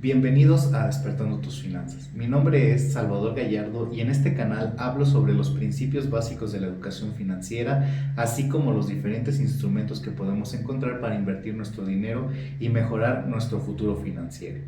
Bienvenidos a Despertando tus Finanzas. Mi nombre es Salvador Gallardo y en este canal hablo sobre los principios básicos de la educación financiera, así como los diferentes instrumentos que podemos encontrar para invertir nuestro dinero y mejorar nuestro futuro financiero.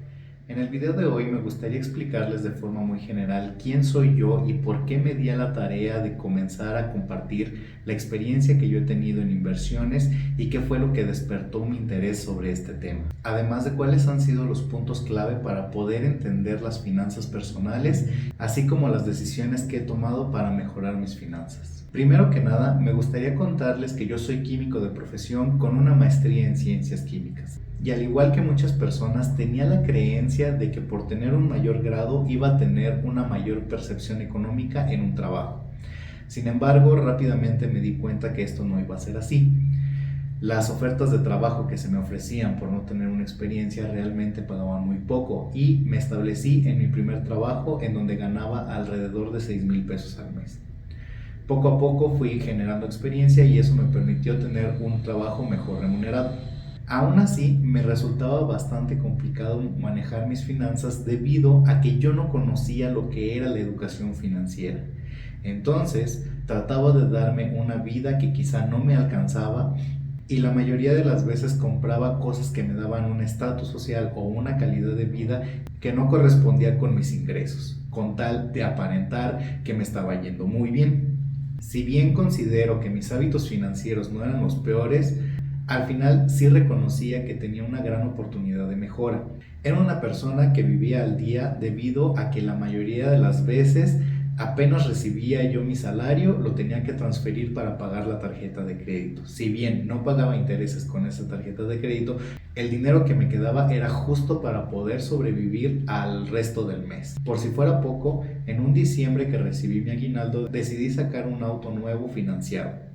En el video de hoy me gustaría explicarles de forma muy general quién soy yo y por qué me di a la tarea de comenzar a compartir la experiencia que yo he tenido en inversiones y qué fue lo que despertó mi interés sobre este tema. Además de cuáles han sido los puntos clave para poder entender las finanzas personales, así como las decisiones que he tomado para mejorar mis finanzas. Primero que nada, me gustaría contarles que yo soy químico de profesión con una maestría en ciencias químicas. Y al igual que muchas personas, tenía la creencia de que por tener un mayor grado iba a tener una mayor percepción económica en un trabajo. Sin embargo, rápidamente me di cuenta que esto no iba a ser así. Las ofertas de trabajo que se me ofrecían por no tener una experiencia realmente pagaban muy poco y me establecí en mi primer trabajo en donde ganaba alrededor de 6,000 pesos al mes. Poco a poco fui generando experiencia y eso me permitió tener un trabajo mejor remunerado. Aún así, me resultaba bastante complicado manejar mis finanzas debido a que yo no conocía lo que era la educación financiera. Entonces, trataba de darme una vida que quizá no me alcanzaba y la mayoría de las veces compraba cosas que me daban un estatus social o una calidad de vida que no correspondía con mis ingresos, con tal de aparentar que me estaba yendo muy bien. Si bien considero que mis hábitos financieros no eran los peores, al final sí reconocía que tenía una gran oportunidad de mejora. Era una persona que vivía al día debido a que la mayoría de las veces apenas recibía yo mi salario, lo tenía que transferir para pagar la tarjeta de crédito. Si bien no pagaba intereses con esa tarjeta de crédito, el dinero que me quedaba era justo para poder sobrevivir al resto del mes. Por si fuera poco, en un diciembre que recibí mi aguinaldo, decidí sacar un auto nuevo financiado.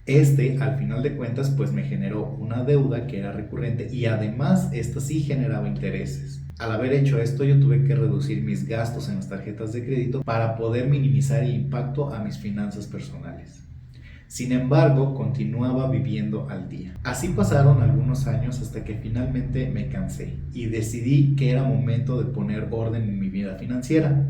Al final de cuentas, pues me generó una deuda que era recurrente y además esta sí generaba intereses. Al haber hecho esto, yo tuve que reducir mis gastos en las tarjetas de crédito para poder minimizar el impacto a mis finanzas personales. Sin embargo, continuaba viviendo al día. Así pasaron algunos años hasta que finalmente me cansé y decidí que era momento de poner orden en mi vida financiera.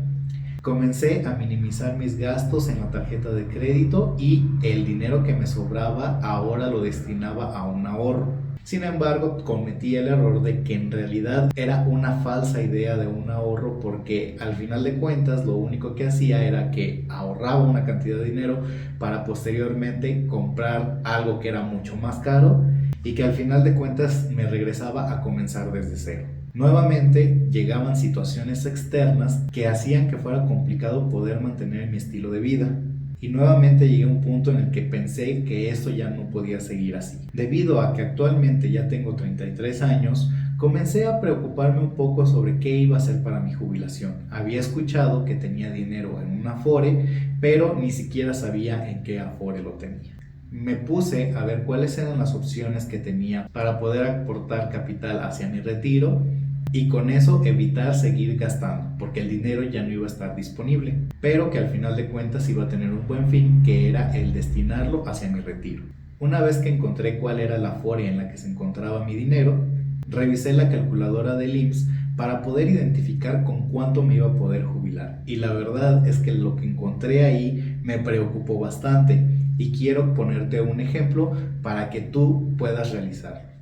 Comencé a minimizar mis gastos en la tarjeta de crédito y el dinero que me sobraba ahora lo destinaba a un ahorro. Sin embargo, cometí el error de que en realidad era una falsa idea de un ahorro porque al final de cuentas lo único que hacía era que ahorraba una cantidad de dinero para posteriormente comprar algo que era mucho más caro y que al final de cuentas me regresaba a comenzar desde cero. Nuevamente llegaban situaciones externas que hacían que fuera complicado poder mantener mi estilo de vida. Y nuevamente llegué a un punto en el que pensé que esto ya no podía seguir así. Debido a que actualmente ya tengo 33 años, comencé a preocuparme un poco sobre qué iba a hacer para mi jubilación. Había escuchado que tenía dinero en un Afore, pero ni siquiera sabía en qué Afore lo tenía. Me puse a ver cuáles eran las opciones que tenía para poder aportar capital hacia mi retiro y con eso evitar seguir gastando, porque el dinero ya no iba a estar disponible, pero que al final de cuentas iba a tener un buen fin, que era el destinarlo hacia mi retiro. Una vez que encontré cuál era la Afore en la que se encontraba mi dinero, revisé la calculadora del IMSS para poder identificar con cuánto me iba a poder jubilar. Y la verdad es que lo que encontré ahí me preocupó bastante y quiero ponerte un ejemplo para que tú puedas realizarlo.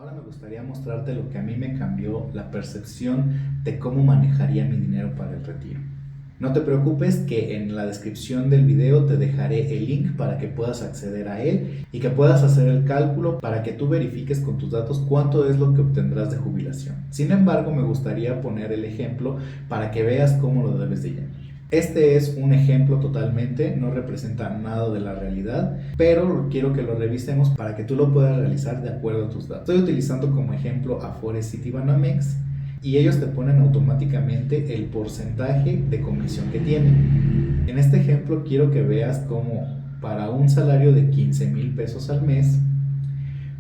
Ahora me gustaría mostrarte lo que a mí me cambió la percepción de cómo manejaría mi dinero para el retiro. No te preocupes que en la descripción del video te dejaré el link para que puedas acceder a él y que puedas hacer el cálculo para que tú verifiques con tus datos cuánto es lo que obtendrás de jubilación. Sin embargo, me gustaría poner el ejemplo para que veas cómo lo debes de llenar. Este es un ejemplo totalmente, no representa nada de la realidad, pero quiero que lo revisemos para que tú lo puedas realizar de acuerdo a tus datos. Estoy utilizando como ejemplo Afore Citibanamex y ellos te ponen automáticamente el porcentaje de comisión que tienen. En este ejemplo quiero que veas cómo para un salario de 15,000 pesos al mes,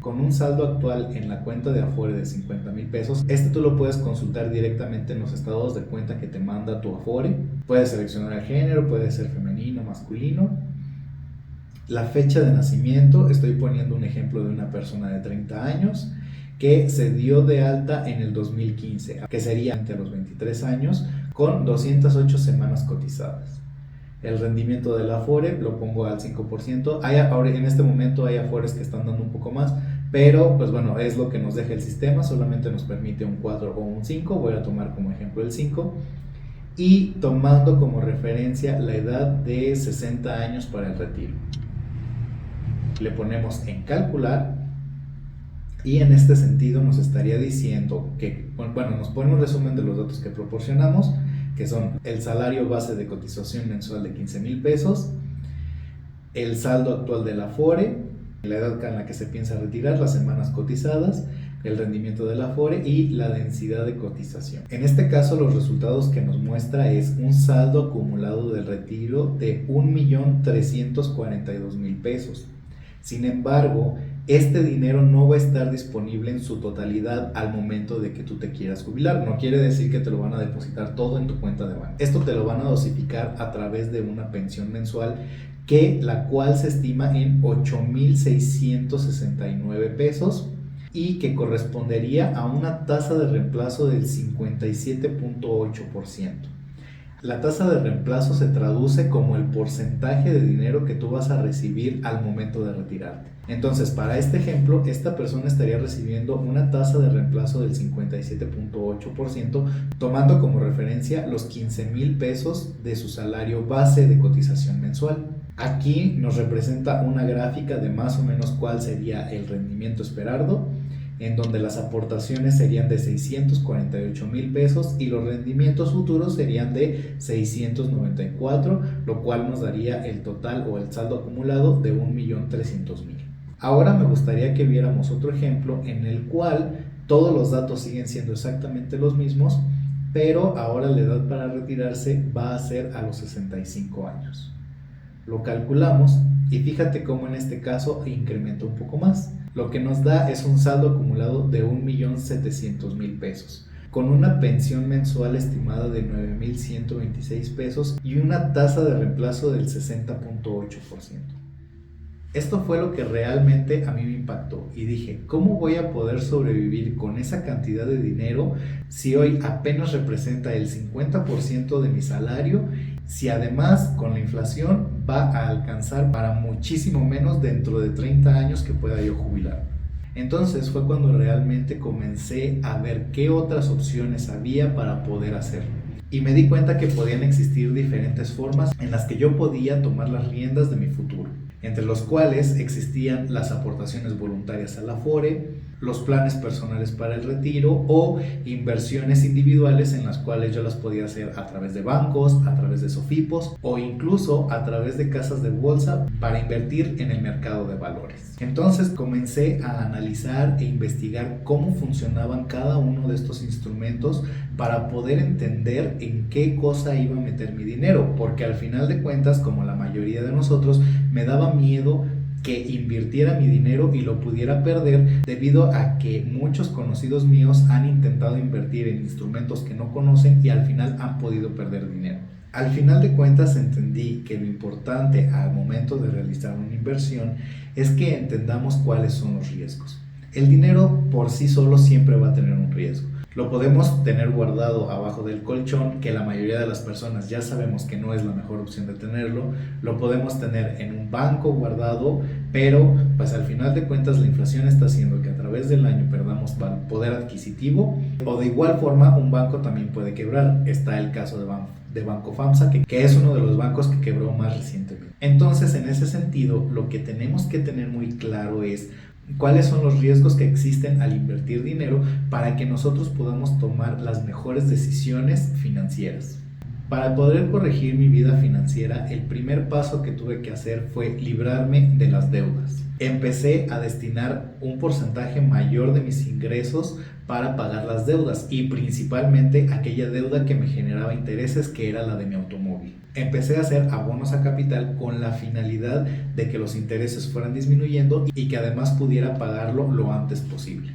con un saldo actual en la cuenta de Afore de 50,000 pesos, tú lo puedes consultar directamente en los estados de cuenta que te manda tu Afore. Puedes seleccionar el género, puede ser femenino, masculino. La fecha de nacimiento, estoy poniendo un ejemplo de una persona de 30 años que se dio de alta en el 2015, que sería ante los 23 años, con 208 semanas cotizadas. El rendimiento del Afore lo pongo al 5%. Ahora, en este momento hay Afores que están dando un poco más, pero pues bueno, es lo que nos deja el sistema, solamente nos permite un 4 o un 5. Voy a tomar como ejemplo el 5. Y tomando como referencia la edad de 60 años para el retiro. Le ponemos en calcular y en este sentido nos estaría diciendo que, bueno, nos pone un resumen de los datos que proporcionamos, que son el salario base de cotización mensual de 15,000 pesos, el saldo actual del Afore, la edad en la que se piensa retirar, las semanas cotizadas, el rendimiento del Afore y la densidad de cotización. En este caso, los resultados que nos muestra es un saldo acumulado del retiro de 1,342,000 pesos. Sin embargo, este dinero no va a estar disponible en su totalidad al momento de que tú te quieras jubilar. No quiere decir que te lo van a depositar todo en tu cuenta de banco. Esto te lo van a dosificar a través de una pensión mensual, la cual se estima en 8,669 pesos y que correspondería a una tasa de reemplazo del 57,8%. La tasa de reemplazo se traduce como el porcentaje de dinero que tú vas a recibir al momento de retirarte. Entonces, para este ejemplo, esta persona estaría recibiendo una tasa de reemplazo del 57,8%, tomando como referencia los 15,000 pesos de su salario base de cotización mensual. Aquí nos representa una gráfica de más o menos cuál sería el rendimiento esperado, en donde las aportaciones serían de 648,000 pesos y los rendimientos futuros serían de 694, lo cual nos daría el total o el saldo acumulado de 1,300,000. Ahora me gustaría que viéramos otro ejemplo en el cual todos los datos siguen siendo exactamente los mismos, pero ahora la edad para retirarse va a ser a los 65 años. Lo calculamos y fíjate cómo en este caso incrementa un poco más. Lo que nos da es un saldo acumulado de 1,700,000 pesos, con una pensión mensual estimada de 9,126 pesos y una tasa de reemplazo del 60,8%. Esto fue lo que realmente a mí me impactó y dije, ¿cómo voy a poder sobrevivir con esa cantidad de dinero si hoy apenas representa el 50% de mi salario, si además con la inflación va a alcanzar para muchísimo menos dentro de 30 años que pueda yo jubilar? Entonces fue cuando realmente comencé a ver qué otras opciones había para poder hacerlo. Y me di cuenta que podían existir diferentes formas en las que yo podía tomar las riendas de mi futuro, entre los cuales existían las aportaciones voluntarias al Afore, los planes personales para el retiro o inversiones individuales en las cuales yo las podía hacer a través de bancos, a través de SOFIPOS o incluso a través de casas de bolsa para invertir en el mercado de valores. Entonces comencé a analizar e investigar cómo funcionaban cada uno de estos instrumentos para poder entender en qué cosa iba a meter mi dinero, porque al final de cuentas, como la mayoría de nosotros, me daba miedo que invirtiera mi dinero y lo pudiera perder debido a que muchos conocidos míos han intentado invertir en instrumentos que no conocen y al final han podido perder dinero. Al final de cuentas entendí que lo importante al momento de realizar una inversión es que entendamos cuáles son los riesgos. El dinero por sí solo siempre va a tener un riesgo. Lo podemos tener guardado abajo del colchón, que la mayoría de las personas ya sabemos que no es la mejor opción de tenerlo. Lo podemos tener en un banco guardado, pero pues al final de cuentas la inflación está haciendo que a través del año perdamos poder adquisitivo, o de igual forma un banco también puede quebrar. Está el caso de Banco FAMSA, que es uno de los bancos que quebró más recientemente. Entonces, en ese sentido, lo que tenemos que tener muy claro es cuáles son los riesgos que existen al invertir dinero para que nosotros podamos tomar las mejores decisiones financieras. Para poder corregir mi vida financiera, el primer paso que tuve que hacer fue librarme de las deudas. Empecé a destinar un porcentaje mayor de mis ingresos para pagar las deudas y principalmente aquella deuda que me generaba intereses, que era la de mi automóvil. Empecé a hacer abonos a capital con la finalidad de que los intereses fueran disminuyendo y que además pudiera pagarlo lo antes posible.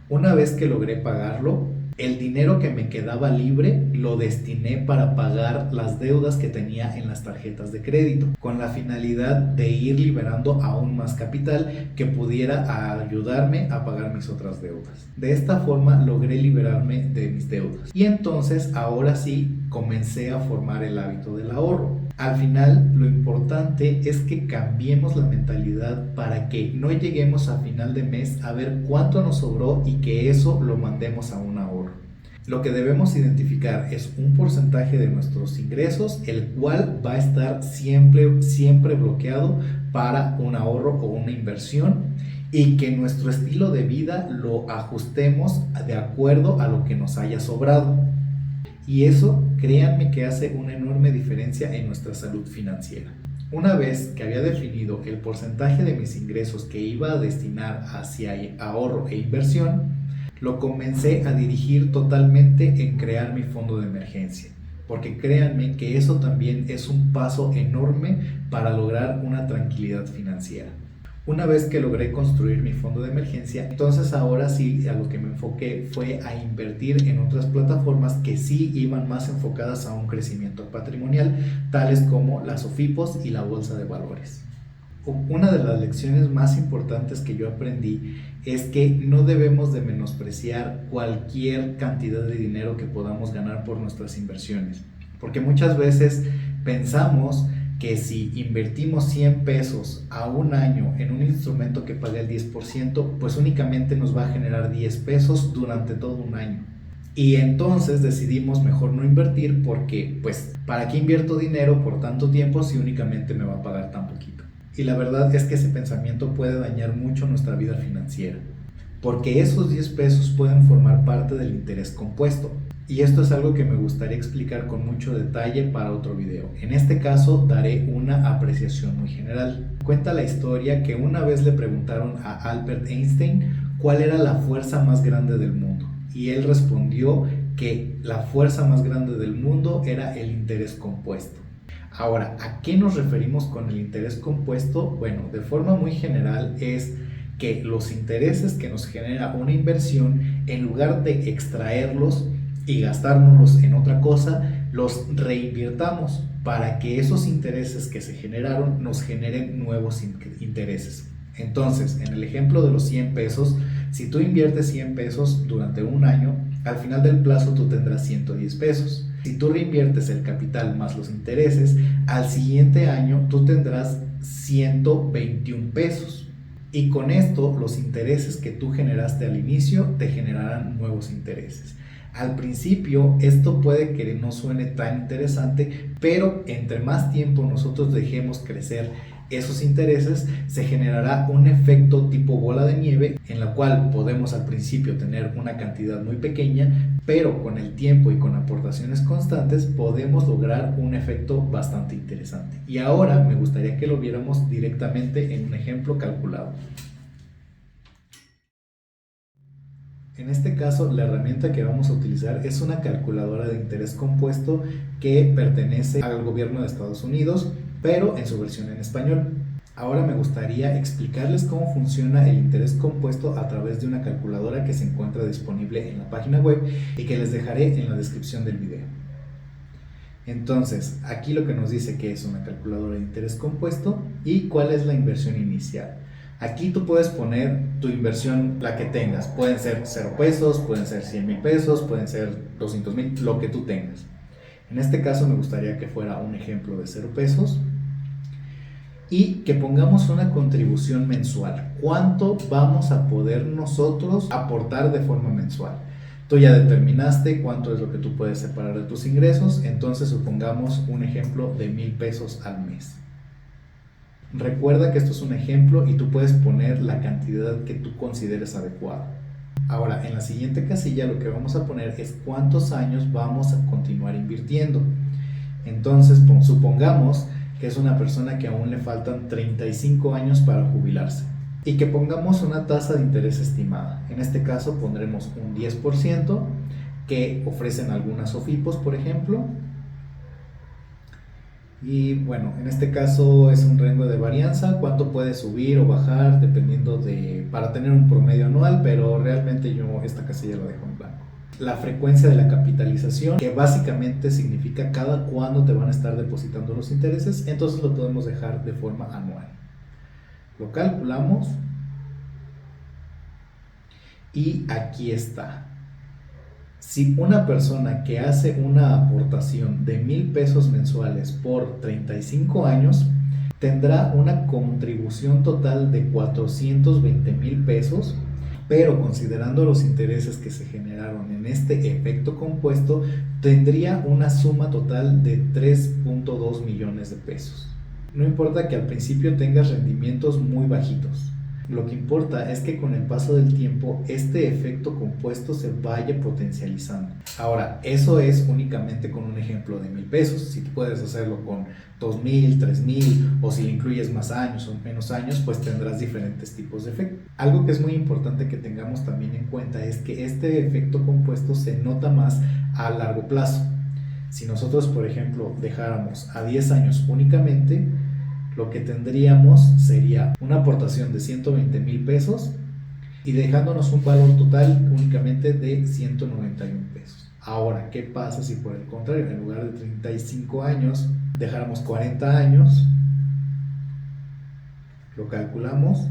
Una vez que logré pagarlo, El dinero que me quedaba libre lo destiné para pagar las deudas que tenía en las tarjetas de crédito, con la finalidad de ir liberando aún más capital que pudiera ayudarme a pagar mis otras deudas. De esta forma logré liberarme de mis deudas. Y entonces ahora sí comencé a formar el hábito del ahorro. Al final, lo importante es que cambiemos la mentalidad para que no lleguemos a final de mes a ver cuánto nos sobró y que eso lo mandemos a un ahorro. Lo que debemos identificar es un porcentaje de nuestros ingresos, el cual va a estar siempre bloqueado para un ahorro o una inversión, y que nuestro estilo de vida lo ajustemos de acuerdo a lo que nos haya sobrado. Y eso, créanme que hace una enorme diferencia en nuestra salud financiera. Una vez que había definido el porcentaje de mis ingresos que iba a destinar hacia ahorro e inversión, lo comencé a dirigir totalmente en crear mi fondo de emergencia. Porque créanme que eso también es un paso enorme para lograr una tranquilidad financiera. Una vez que logré construir mi fondo de emergencia, entonces ahora sí a lo que me enfoqué fue a invertir en otras plataformas que sí iban más enfocadas a un crecimiento patrimonial, tales como las OFIPOS y la bolsa de valores. Una de las lecciones más importantes que yo aprendí es que no debemos de menospreciar cualquier cantidad de dinero que podamos ganar por nuestras inversiones, porque muchas veces pensamos que si invertimos 100 pesos a un año en un instrumento que paga el 10%, pues únicamente nos va a generar 10 pesos durante todo un año. Y entonces decidimos mejor no invertir porque, pues, ¿para qué invierto dinero por tanto tiempo si únicamente me va a pagar tan poquito? Y la verdad es que ese pensamiento puede dañar mucho nuestra vida financiera, porque esos 10 pesos pueden formar parte del interés compuesto. Y esto es algo que me gustaría explicar con mucho detalle para otro video. En este caso daré una apreciación muy general. Cuenta la historia que una vez le preguntaron a Albert Einstein cuál era la fuerza más grande del mundo. Y él respondió que la fuerza más grande del mundo era el interés compuesto. Ahora, ¿a qué nos referimos con el interés compuesto? Bueno, de forma muy general es que los intereses que nos genera una inversión, en lugar de extraerlos y gastárnoslos en otra cosa, los reinvirtamos para que esos intereses que se generaron nos generen nuevos intereses. Entonces, en el ejemplo de los 100 pesos, si tú inviertes 100 pesos durante un año, al final del plazo tú tendrás 110 pesos. Si tú reinviertes el capital más los intereses, al siguiente año tú tendrás 121 pesos. Y con esto, los intereses que tú generaste al inicio te generarán nuevos intereses. Al principio esto puede que no suene tan interesante, pero entre más tiempo nosotros dejemos crecer esos intereses, se generará un efecto tipo bola de nieve, en la cual podemos al principio tener una cantidad muy pequeña, pero con el tiempo y con aportaciones constantes podemos lograr un efecto bastante interesante. Y ahora me gustaría que lo viéramos directamente en un ejemplo calculado. En este caso, la herramienta que vamos a utilizar es una calculadora de interés compuesto que pertenece al gobierno de Estados Unidos, pero en su versión en español. Ahora me gustaría explicarles cómo funciona el interés compuesto a través de una calculadora que se encuentra disponible en la página web y que les dejaré en la descripción del video. Entonces, aquí lo que nos dice que es una calculadora de interés compuesto y cuál es la inversión inicial. Aquí tú puedes poner tu inversión, la que tengas. Pueden ser 0 pesos, pueden ser 100,000 pesos, pueden ser 200,000, lo que tú tengas. En este caso me gustaría que fuera un ejemplo de 0 pesos y que pongamos una contribución mensual. ¿Cuánto vamos a poder nosotros aportar de forma mensual? Tú ya determinaste cuánto es lo que tú puedes separar de tus ingresos, entonces supongamos un ejemplo de 1,000 pesos al mes. Recuerda que esto es un ejemplo y tú puedes poner la cantidad que tú consideres adecuada. Ahora, en la siguiente casilla lo que vamos a poner es cuántos años vamos a continuar invirtiendo. Entonces, supongamos que es una persona que aún le faltan 35 años para jubilarse y que pongamos una tasa de interés estimada. En este caso pondremos un 10% que ofrecen algunas OFIPOS, por ejemplo. Y bueno, en este caso es un rango de varianza, cuánto puede subir o bajar dependiendo para tener un promedio anual, pero realmente yo esta casilla la dejo en blanco. la frecuencia de la capitalización, que básicamente significa cada cuándo te van a estar depositando los intereses, entonces lo podemos dejar de forma anual. Lo calculamos y aquí está. Si una persona que hace una aportación de 1,000 pesos mensuales por 35 años, tendrá una contribución total de 420,000 pesos, pero considerando los intereses que se generaron en este efecto compuesto, tendría una suma total de 3.2 millones de pesos. No importa que al principio tengas rendimientos muy bajitos. Lo que importa es que con el paso del tiempo este efecto compuesto se vaya potencializando. Ahora, eso es únicamente con un ejemplo de 1,000 pesos. Si tú puedes hacerlo con 2,000, 3,000 o si le incluyes más años o menos años, pues tendrás diferentes tipos de efecto. Algo que es muy importante que tengamos también en cuenta es que este efecto compuesto se nota más a largo plazo. Si nosotros, por ejemplo, dejáramos a 10 años únicamente, lo que tendríamos sería una aportación de 120,000 pesos y dejándonos un valor total únicamente de 191 pesos. Ahora, ¿qué pasa si por el contrario, en lugar de 35 años, dejáramos 40 años? Lo calculamos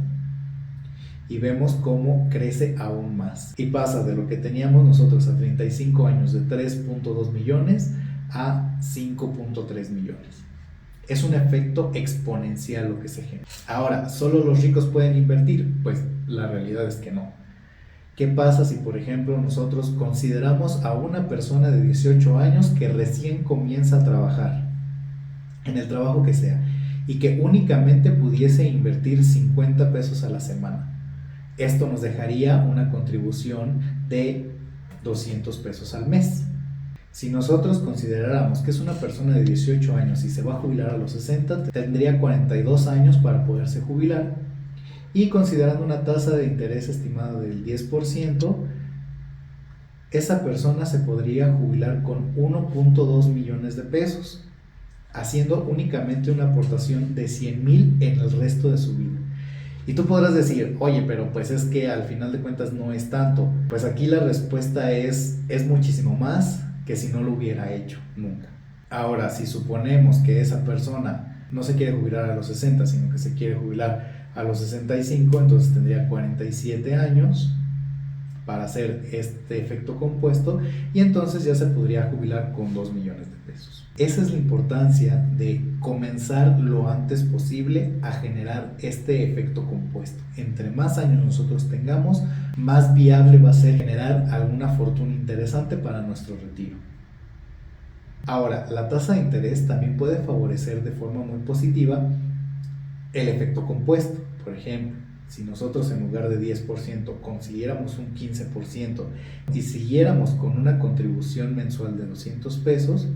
y vemos cómo crece aún más. Y pasa de lo que teníamos nosotros a 35 años de 3.2 millones a 5.3 millones. Es un efecto exponencial lo que se genera. Ahora, ¿solo los ricos pueden invertir? Pues la realidad es que no. ¿Qué pasa si, por ejemplo, nosotros consideramos a una persona de 18 años que recién comienza a trabajar, en el trabajo que sea, y que únicamente pudiese invertir 50 pesos a la semana? Esto nos dejaría una contribución de 200 pesos al mes. Si nosotros consideráramos que es una persona de 18 años y se va a jubilar a los 60, tendría 42 años para poderse jubilar. Y considerando una tasa de interés estimada del 10%, esa persona se podría jubilar con 1.2 millones de pesos, haciendo únicamente una aportación de 100,000 en el resto de su vida. Y tú podrás decir, oye, pero pues es que al final de cuentas no es tanto. Pues aquí la respuesta es muchísimo más que si no lo hubiera hecho nunca. Ahora, si suponemos que esa persona no se quiere jubilar a los 60, sino que se quiere jubilar a los 65, entonces tendría 47 años para hacer este efecto compuesto y entonces ya se podría jubilar con 2 millones de pesos. Esa es la importancia de comenzar lo antes posible a generar este efecto compuesto. Entre más años nosotros tengamos, más viable va a ser generar alguna fortuna interesante para nuestro retiro. Ahora, la tasa de interés también puede favorecer de forma muy positiva el efecto compuesto. Por ejemplo, si nosotros en lugar de 10% consiguiéramos un 15% y siguiéramos con una contribución mensual de 200 pesos,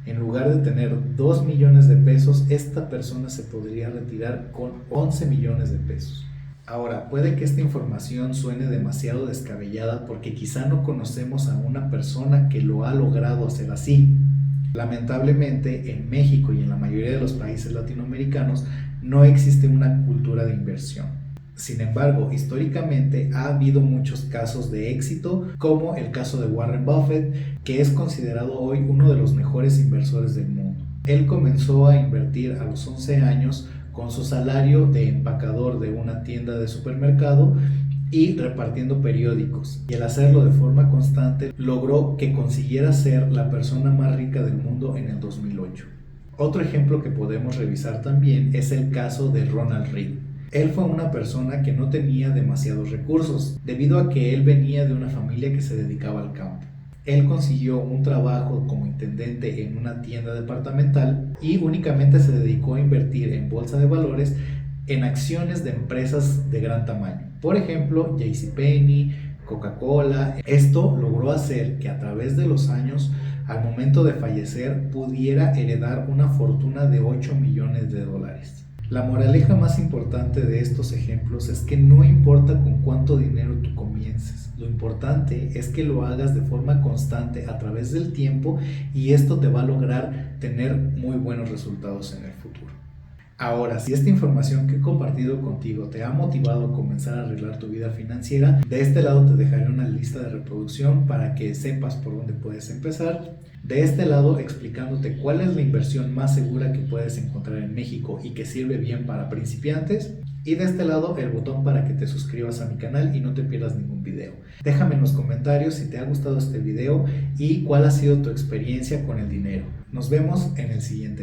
en lugar de tener 2 millones de pesos, esta persona se podría retirar con 11 millones de pesos. Ahora, puede que esta información suene demasiado descabellada porque quizá no conocemos a una persona que lo ha logrado hacer así. Lamentablemente, en México y en la mayoría de los países latinoamericanos no existe una cultura de inversión. Sin embargo, históricamente ha habido muchos casos de éxito, como el caso de Warren Buffett, que es considerado hoy uno de los mejores inversores del mundo. Él comenzó a invertir a los 11 años con su salario de empacador de una tienda de supermercado y repartiendo periódicos. Y al hacerlo de forma constante, logró que consiguiera ser la persona más rica del mundo en el 2008. Otro ejemplo que podemos revisar también es el caso de Ronald Reagan. Él fue una persona que no tenía demasiados recursos, debido a que él venía de una familia que se dedicaba al campo. Él consiguió un trabajo como intendente en una tienda departamental y únicamente se dedicó a invertir en bolsa de valores en acciones de empresas de gran tamaño. Por ejemplo, JCPenney, Coca-Cola. Esto logró hacer que a través de los años, al momento de fallecer, pudiera heredar una fortuna de 8 millones de dólares. La moraleja más importante de estos ejemplos es que no importa con cuánto dinero tú comiences, lo importante es que lo hagas de forma constante a través del tiempo y esto te va a lograr tener muy buenos resultados en el futuro. Ahora, si esta información que he compartido contigo te ha motivado a comenzar a arreglar tu vida financiera, de este lado te dejaré una lista de reproducción para que sepas por dónde puedes empezar. De este lado explicándote cuál es la inversión más segura que puedes encontrar en México y que sirve bien para principiantes. Y de este lado el botón para que te suscribas a mi canal y no te pierdas ningún video. Déjame en los comentarios si te ha gustado este video y cuál ha sido tu experiencia con el dinero. Nos vemos en el siguiente.